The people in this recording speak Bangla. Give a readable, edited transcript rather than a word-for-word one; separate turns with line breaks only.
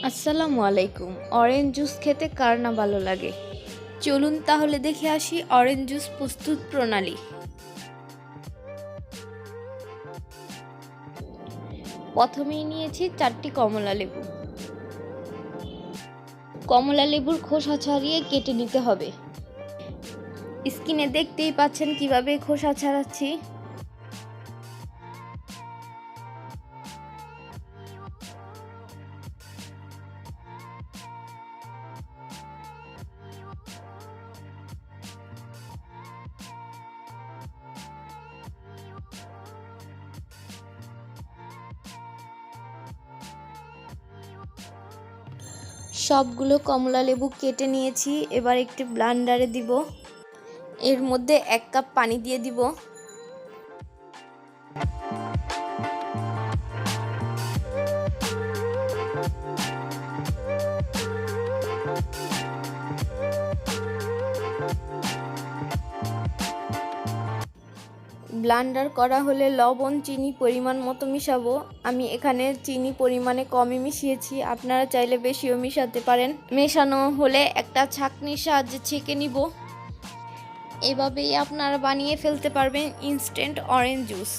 আসসালামুয়ালাইকুম। অরেঞ্জ জুস খেতে কার না ভালো লাগে? চলুন তাহলে দেখে আসি অরেঞ্জ জুস প্রস্তুত প্রণালী। প্রথমেই নিয়েছি 4টি কমলা লেবু। কমলা লেবুর খোসা ছাড়িয়ে কেটে নিতে হবে। স্ক্রিনে দেখতেই পাচ্ছেন কিভাবে খোসা ছাড়াচ্ছি। সবগুলো কমলা লেবু কেটে নিয়েছি। এবার একটি ব্লেন্ডারে দিব। এর মধ্যে 1 কাপ পানি দিয়ে দিব। ব্লেন্ডার করা হলে লবণ চিনি পরিমাণ মতো মিশাবো। আমি এখানে চিনি পরিমাণে কমই মিশিয়েছি, আপনারা চাইলে বেশিও মিশাতে পারেন। মেশানো হলে একটা ছাঁকনির সাহায্যে ছেঁকে নিব। এভাবেই আপনারা বানিয়ে ফেলতে পারবেন ইনস্ট্যান্ট অরেঞ্জ জুস।